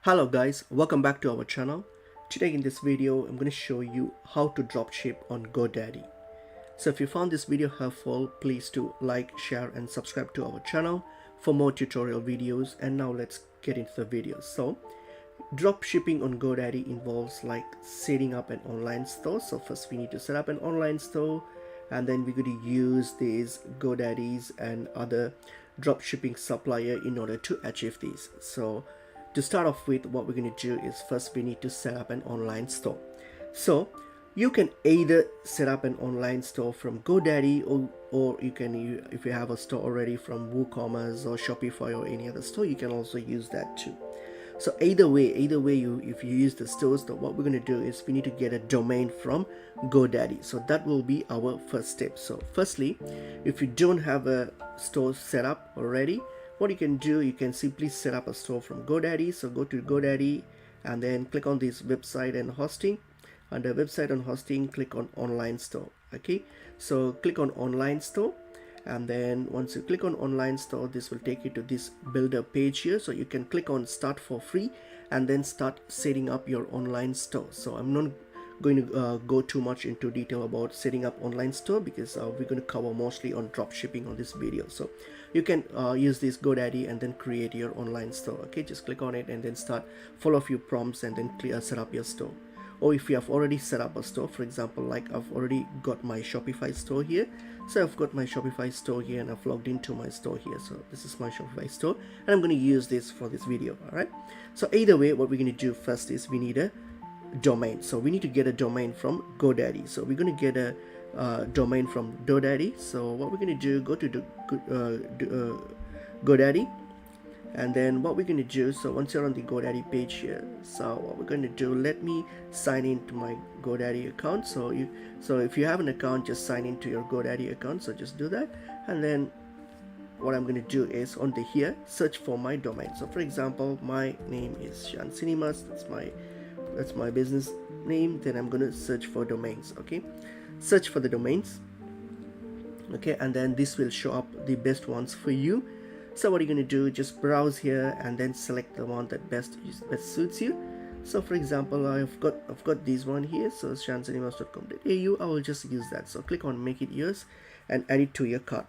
Hello guys, welcome back to our channel. Today in this video I'm going to show you how to dropship on Godaddy. So if you found this video helpful, please do like, share and subscribe to our channel for more tutorial videos. And now let's get into the video. So dropshipping on Godaddy involves like setting up an online store. So first we need to set up an online store, and then we're going to use these Godaddies and other dropshipping supplier in order to achieve these. So to start off with, what we're going to do is first we need to set up an online store. So you can either set up an online store from Godaddy, or you can, if you have a store already, from WooCommerce or Shopify or any other store, you can also use that too. So either way, if you use the stores, what we're going to do is we need to get a domain from Godaddy. So that will be our first step. So firstly, if you don't have a store set up already, what you can do, you can simply set up a store from Godaddy. So go to Godaddy and then click on this website and hosting. Under website and hosting, click on online store. Okay, so click on online store, and then once you click on online store, this will take you to this builder page here. So you can click on start for free and then start setting up your online store. So I'm not going to go too much into detail about setting up online store, because we're going to cover mostly on drop shipping on this video. So you can use this Godaddy and then create your online store. Okay, just click on it and then follow a few prompts and then set up your store. Or if you have already set up a store, for example, like I've already got my Shopify store here. So I've got my Shopify store here and I've logged into my store here. So this is my Shopify store and I'm going to use this for this video. All right, so either way, what we're going to do first is we need a domain. So we need to get a domain from Godaddy. So we're going to get a domain from Godaddy. So what we're going to do, go to Godaddy, and then what we're going to do, so once you're on the Godaddy page here, so what we're going to do, let me sign into my Godaddy account. So if you have an account, just sign into your Godaddy account. So just do that, and then what I'm going to do is on the here, search for my domain. So for example, my name is Shan Cinemas. That's my business name. Then I'm going to search for domains. Okay, search for the domains. Okay, and then this will show up the best ones for you. So what you're going to do, just browse here and then select the one that best suits you. So for example, I've got this one here, so shancinemas.com.au. I will just use that. So click on make it yours and add it to your cart.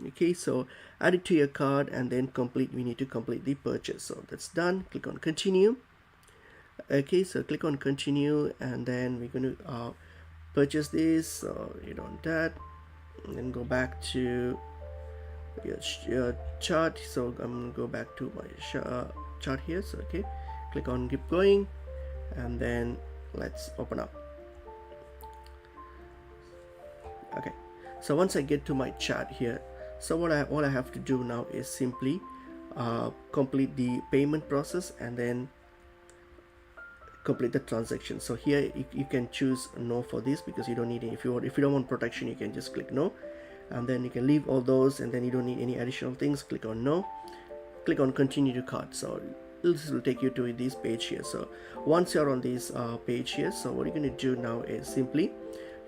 Okay, so add it to your cart and then we need to complete the purchase. So that's done. Click on continue. Okay, so click on continue, and then we're going to purchase this. So you don't that, and then go back to your chart. So I'm gonna go back to my chart here. So okay, click on keep going, and then let's open up. Okay, so once I get to my chart here, so what I have to do now is simply complete the payment process and then complete the transaction. So here you can choose no for this, because you don't need it. If you don't want protection, you can just click no, and then you can leave all those, and then you don't need any additional things. Click on no, click on continue to cart. So this will take you to this page here. So once you're on this page here, so what you're going to do now is simply,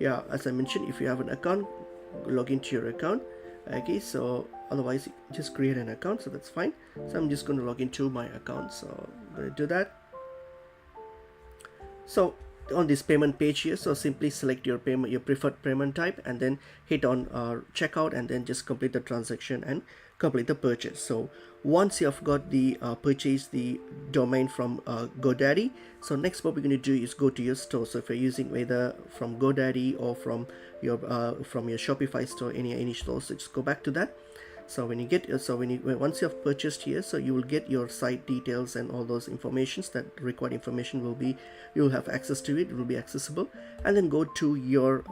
as I mentioned, if you have an account, log into your account. Okay, so otherwise just create an account, so that's fine. So I'm just going to log into my account. So I'm going to do that. So on this payment page here, so simply select your preferred payment type, and then hit on checkout, and then just complete the transaction and complete the purchase. So once you have got the purchase the domain from Godaddy, so next what we're going to do is go to your store. So if you're using either from Godaddy or from your Shopify store, any store, so just go back to that. So when you get once you have purchased here, so you will get your site details and all those informations, that required information you'll have access to it. It will be accessible, and then go to your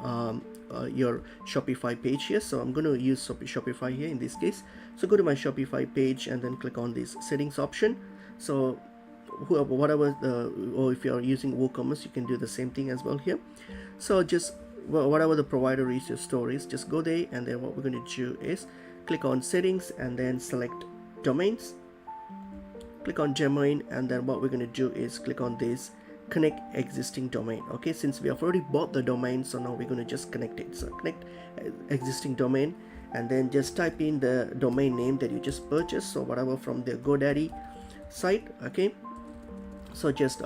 Shopify page here. So I'm going to use Shopify here in this case. So go to my Shopify page and then click on this settings option. So whatever or if you are using WooCommerce, you can do the same thing as well here. So just whatever the provider is your store is, just go there, and then what we're going to do is click on settings and then select domains. Click on domain, and then what we're going to do is click on this connect existing domain. Okay, since we have already bought the domain, so now we're going to just connect it. So connect existing domain, and then just type in the domain name that you just purchased. So whatever from the Godaddy site. Okay, So just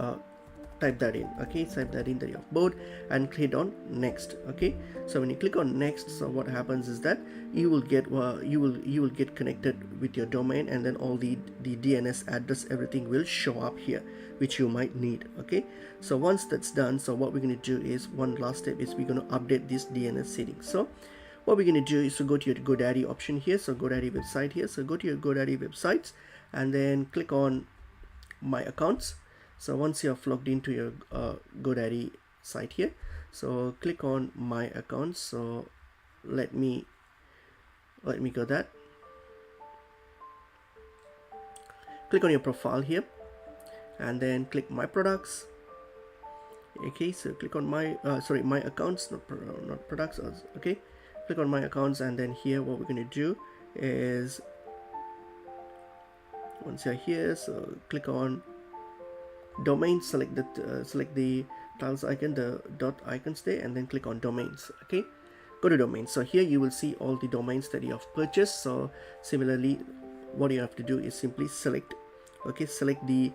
type that in. Okay, type that in the your board and click on next. Okay, so when you click on next, so what happens is that you will get you will get connected with your domain, and then all the DNS address, everything will show up here, which you might need. Okay, so once that's done, so what we're going to do is, one last step is, we're going to update this DNS settings. So what we're going to do is to go to your GoDaddy option here, so GoDaddy website here, so go to your GoDaddy websites and then click on my accounts. So once you have logged into your GoDaddy site here, so click on my accounts. So let me go that. Click on your profile here and then click my products. Okay, so click on my my accounts, not products. Okay, click on my accounts, and then here what we're going to do is, once you're here, so click on domain, select the tiles icon, the dot icons there, and then click on domains. Okay, go to domains. So here you will see all the domains that you have purchased. So similarly, what you have to do is simply select the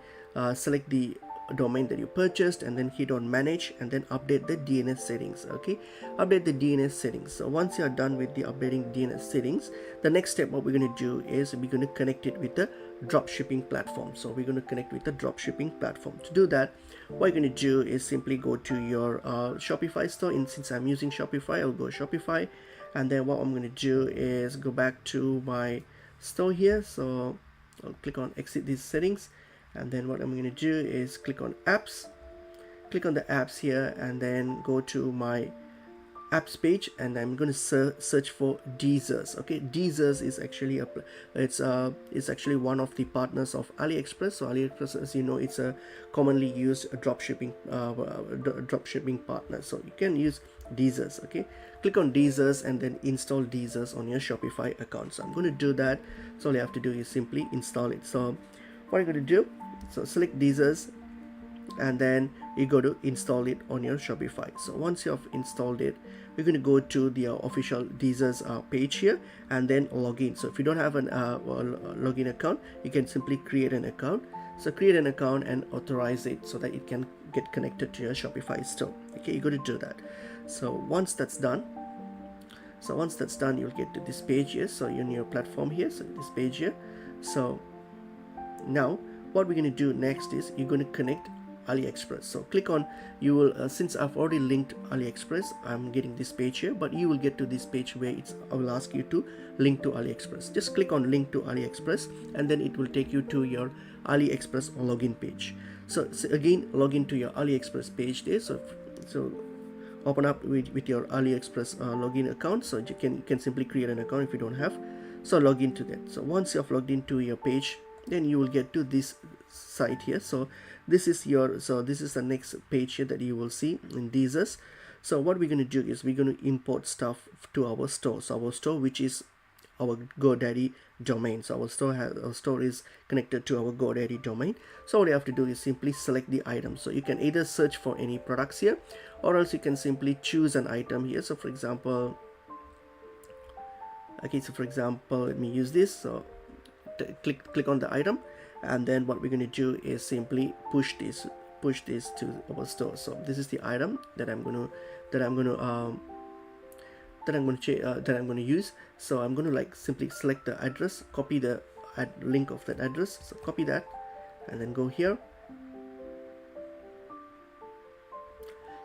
domain that you purchased, and then hit on manage, and then update the DNS settings. Okay, update the DNS settings. So once you are done with the updating DNS settings, the next step what we're going to do is we're going to connect it with the dropshipping platform. So we're going to connect with the dropshipping platform. To do that, what you're going to do is simply go to your Shopify store. Since I'm using Shopify, I'll go Shopify, and then what I'm going to do is go back to my store here. So I'll click on exit these settings, and then what I'm going to do is click on apps, click on the apps here, and then go to my apps page, and I'm going to search for Deezers. Okay, Deezers is actually it's actually one of the partners of AliExpress. So AliExpress, as you know, it's a commonly used dropshipping partner. So you can use Deezers. Okay, click on Deezers and then install Deezers on your Shopify account. So I'm going to do that. So all you have to do is simply install it. So what I'm going to do, so select Deezers, and then you go to install it on your Shopify. So once you have installed it, you're going to go to the official Deezers page here, and then log in. So if you don't have an login account, you can simply create an account. So create an account and authorize it so that it can get connected to your Shopify store. Okay, you got to do that. So once that's done, you'll get to this page here. So you're in your platform here, so this page here. So now what we're going to do next is you're going to connect AliExpress. So click on, you will since I've already linked AliExpress, I'm getting this page here, but you will get to this page where I will ask you to link to AliExpress. Just click on link to AliExpress, and then it will take you to your AliExpress login page. So again, log into your AliExpress page there. So open up with your AliExpress login account. So you can simply create an account if you don't have. So log into that. So once you have logged into your page, then you will get to this site here. So this is the next page here that you will see in Deezers. So what we're going to do is we're going to import stuff to our store. So our store, which is our GoDaddy domain. So our store is connected to our GoDaddy domain. So all you have to do is simply select the item. So you can either search for any products here, or else you can simply choose an item here. So for example, let me use this. So click on the item, and then what we're going to do is simply push this to our store. So this is the item that I'm going to use. So I'm going to simply select the address, copy the link of that address. So copy that, and then go here.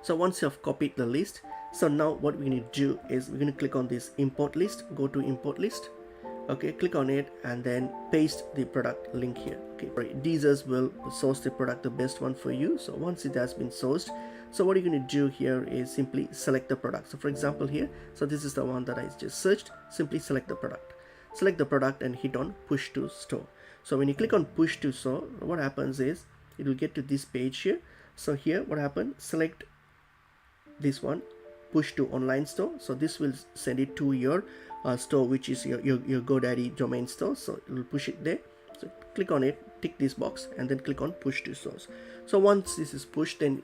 So once you have copied the list, so now what we're going to do is we're going to click on this import list. Go to import list. Okay, click on it and then paste the product link here. Okay, Deezers will source the product, the best one for you. So once it has been sourced, so what you're going to do here is simply select the product. So for example here, so this is the one that I just searched. Simply select the product and hit on push to store. So when you click on push to store, what happens is it will get to this page here. So here what happened, select this one, push to online store. So this will send it to your store, which is your GoDaddy domain store. So it will push it there. So click on it, tick this box, and then click on push to source. So once this is pushed, then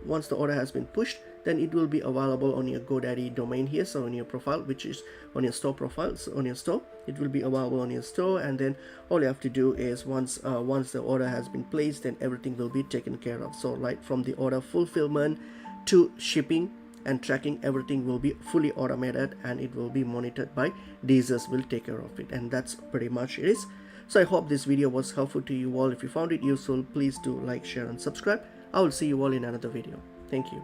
once the order has been pushed, then it will be available on your GoDaddy domain here. So on your profile, which is on your store profile, so on your store, it will be available on your store. And then all you have to do is once the order has been placed, then everything will be taken care of. So like from the order fulfillment to shipping and tracking, everything will be fully automated, and it will be monitored by Deezers will take care of it. And that's pretty much it is. So I hope this video was helpful to you all. If you found it useful, please do like, share and subscribe. I will see you all in another video. Thank you.